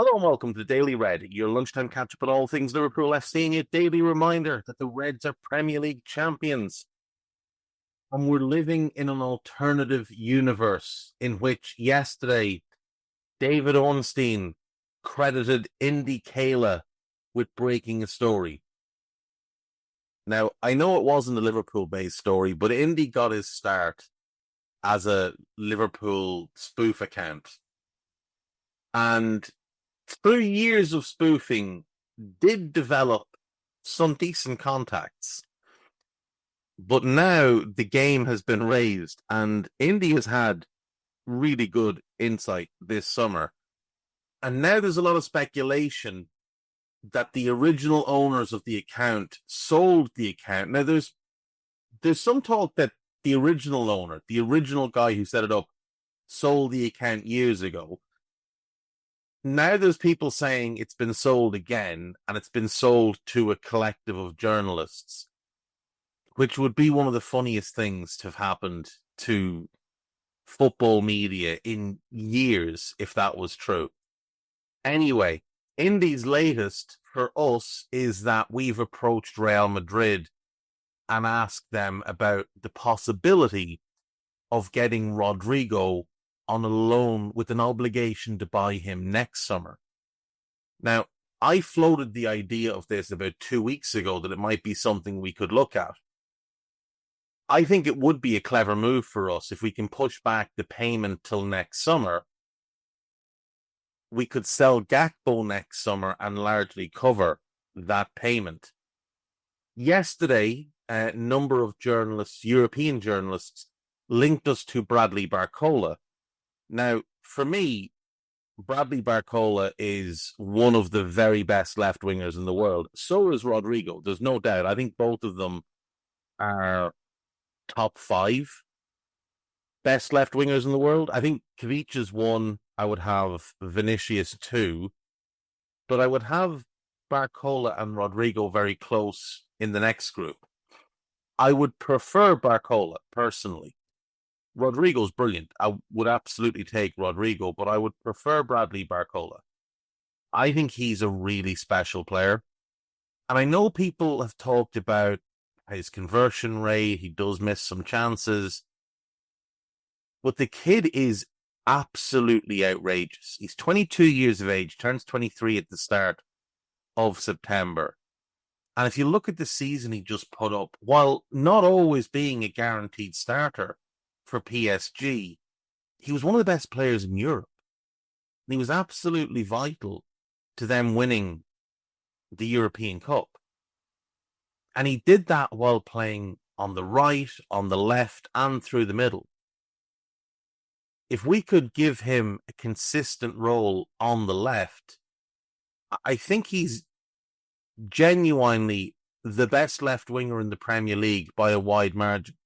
Hello and welcome to Daily Red, your lunchtime catch-up on all things Liverpool FC and your daily reminder that the Reds are Premier League champions. And we're living in an alternative universe in which yesterday David Ornstein credited Indykaila with breaking a story. Now, I know it wasn't a Liverpool-based story, but Indy got his start as a Liverpool spoof account. And through years of spoofing, did develop some decent contacts. But now the game has been raised, and Indy has had really good insight this summer. And now there's a lot of speculation that the original owners of the account sold the account. Now there's some talk that the original owner, the original guy who set it up, sold the account years ago. Now there's people saying it's been sold again, and it's been sold to a collective of journalists, which would be one of the funniest things to have happened to football media in years if that was true. Anyway, Indy's latest for us is that we've approached Real Madrid and asked them about the possibility of getting Rodrygo on a loan with an obligation to buy him next summer. Now, I floated the idea of this about 2 weeks ago that it might be something we could look at. I think it would be a clever move for us if we can push back the payment till next summer. We could sell Gakpo next summer and largely cover that payment. Yesterday, a number of journalists, European journalists, linked us to Bradley Barcola. Now, for me, Bradley Barcola is one of the very best left-wingers in the world. So is Rodrygo, there's no doubt. I think both of them are top 5 best left-wingers in the world. I think Kvich is 1. I would have Vinicius 2. But I would have Barcola and Rodrygo very close in the next group. I would prefer Barcola, personally. Rodrygo's brilliant. I would absolutely take Rodrygo, but I would prefer Bradley Barcola. I think he's a really special player. And I know people have talked about his conversion rate. He does miss some chances. But the kid is absolutely outrageous. He's 22 years of age, turns 23 at the start of September. And if you look at the season he just put up, while not always being a guaranteed starter for PSG, he was one of the best players in Europe. And he was absolutely vital to them winning the European Cup. And he did that while playing on the right, on the left, and through the middle. If we could give him a consistent role on the left, I think he's genuinely the best left winger in the Premier League by a wide margin.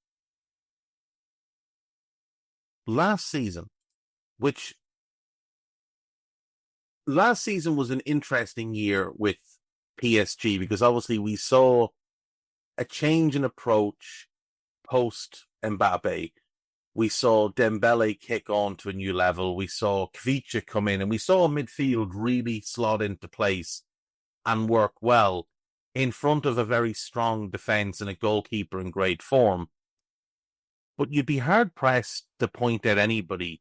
Last season was an interesting year with PSG because obviously we saw a change in approach post Mbappe. We saw Dembele kick on to a new level. We saw Kvich come in, and we saw midfield really slot into place and work well in front of a very strong defence and a goalkeeper in great form. But you'd be hard-pressed to point out anybody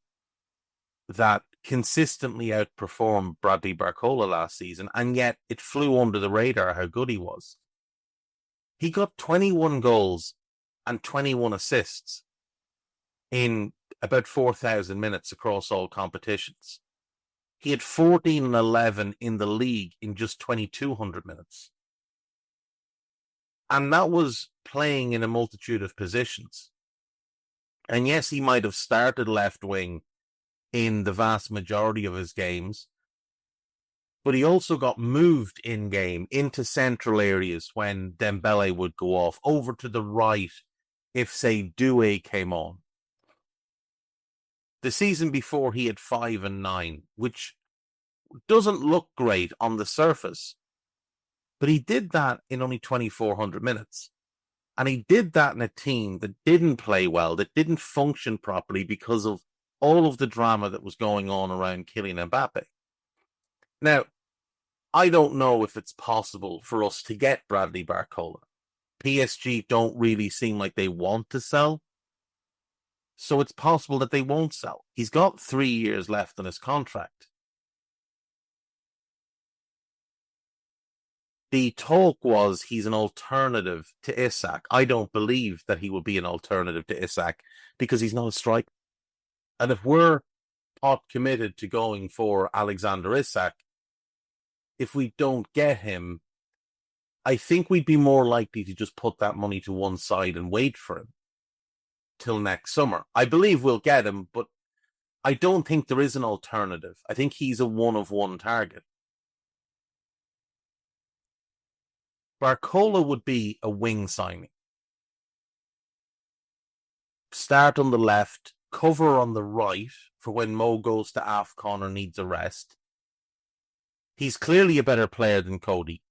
that consistently outperformed Bradley Barcola last season, and yet it flew under the radar how good he was. He got 21 goals and 21 assists in about 4,000 minutes across all competitions. He had 14 and 11 in the league in just 2,200 minutes. And that was playing in a multitude of positions. And yes, he might have started left wing in the vast majority of his games, but he also got moved in-game into central areas when Dembele would go off, over to the right if, say, Doué came on. The season before, he had 5 and 9, which doesn't look great on the surface, but he did that in only 2,400 minutes. And he did that in a team that didn't play well, that didn't function properly because of all of the drama that was going on around Kylian Mbappe. Now, I don't know if it's possible for us to get Bradley Barcola. PSG don't really seem like they want to sell. So it's possible that they won't sell. He's got 3 years left on his contract. The talk was he's an alternative to Isak. I don't believe that he will be an alternative to Isak because he's not a striker. And if we're pot committed to going for Alexander Isak, if we don't get him, I think we'd be more likely to just put that money to one side and wait for him till next summer. I believe we'll get him, but I don't think there is an alternative. I think he's a one-of-one target. Barcola would be a wing signing. Start on the left, cover on the right for when Mo goes to AFCON or needs a rest. He's clearly a better player than Cody.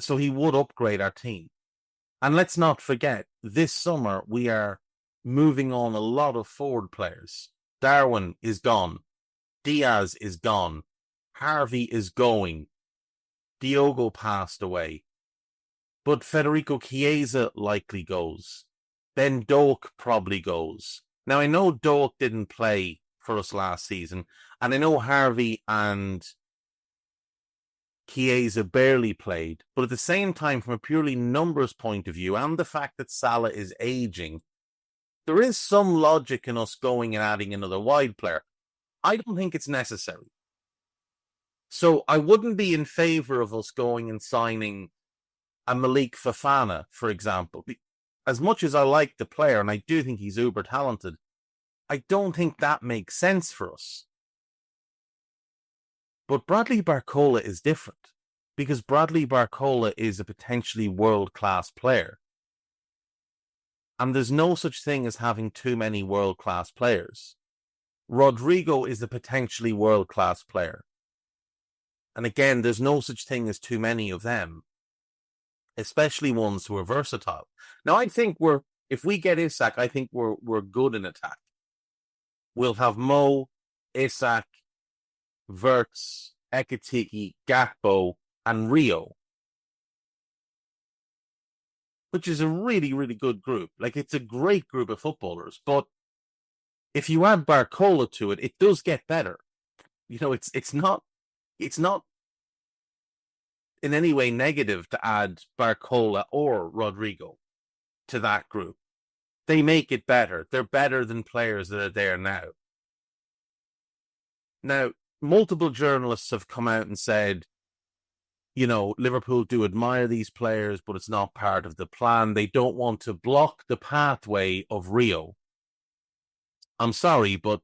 So he would upgrade our team. And let's not forget, this summer we are moving on a lot of forward players. Darwin is gone. Diaz is gone. Harvey is going. Diogo passed away. But Federico Chiesa likely goes. Ben Doak probably goes. Now, I know Doak didn't play for us last season, and I know Harvey and Chiesa barely played, but at the same time, from a purely numbers point of view, and the fact that Salah is aging, there is some logic in us going and adding another wide player. I don't think it's necessary. So I wouldn't be in favour of us going and signing a Malik Fofana, for example. As much as I like the player, and I do think he's uber talented, I don't think that makes sense for us. But Bradley Barcola is different, because Bradley Barcola is a potentially world-class player. And there's no such thing as having too many world-class players. Rodrygo is a potentially world-class player. And again, there's no such thing as too many of them, especially ones who are versatile. Now, I think if we get Isak, I think we're good in attack. We'll have Mo, Isak, Verts, Ekitike, Gakpo, and Rio, which is a really, really good group. Like, it's a great group of footballers. But if you add Barcola to it, it does get better. You know, it's not in any way negative to add Barcola or Rodrygo to that group. They make it better. They're better than players that are there now. Now, multiple journalists have come out and said, you know, Liverpool do admire these players, but it's not part of the plan. They don't want to block the pathway of Rio. I'm sorry, but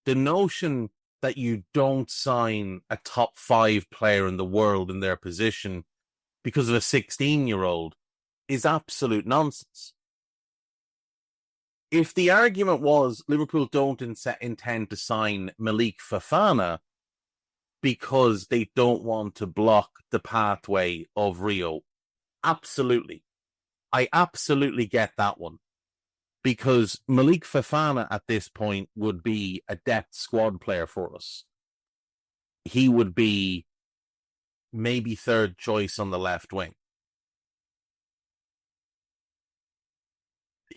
the notion that you don't sign a top 5 player in the world in their position because of a 16-year-old is absolute nonsense. If the argument was Liverpool don't intend to sign Malik Fofana because they don't want to block the pathway of Rio, absolutely. I absolutely get that one. Because Malik Fofana at this point would be a depth squad player for us. He would be maybe third choice on the left wing.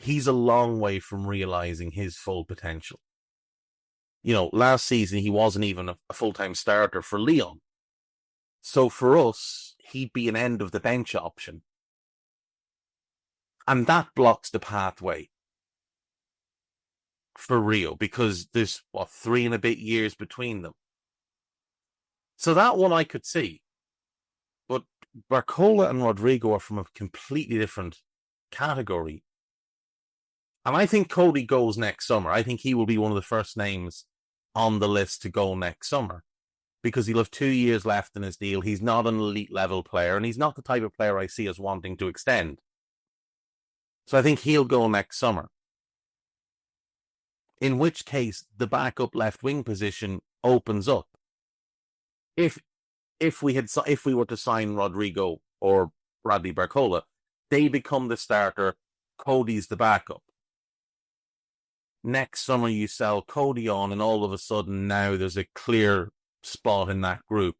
He's a long way from realizing his full potential. You know, last season he wasn't even a full-time starter for Lyon. So for us, he'd be an end of the bench option. And that blocks the pathway for Rio, because there's 3 and a bit years between them. So that one I could see. But Barcola and Rodrygo are from a completely different category. And I think Cody goes next summer. I think he will be one of the first names on the list to go next summer, because he'll have 2 years left in his deal. He's not an elite level player, and he's not the type of player I see as wanting to extend. So I think he'll go next summer. In which case, the backup left wing position opens up. If we were to sign Rodrygo or Bradley Barcola, they become the starter. Cody's the backup. Next summer, you sell Cody on, and all of a sudden now there's a clear spot in that group.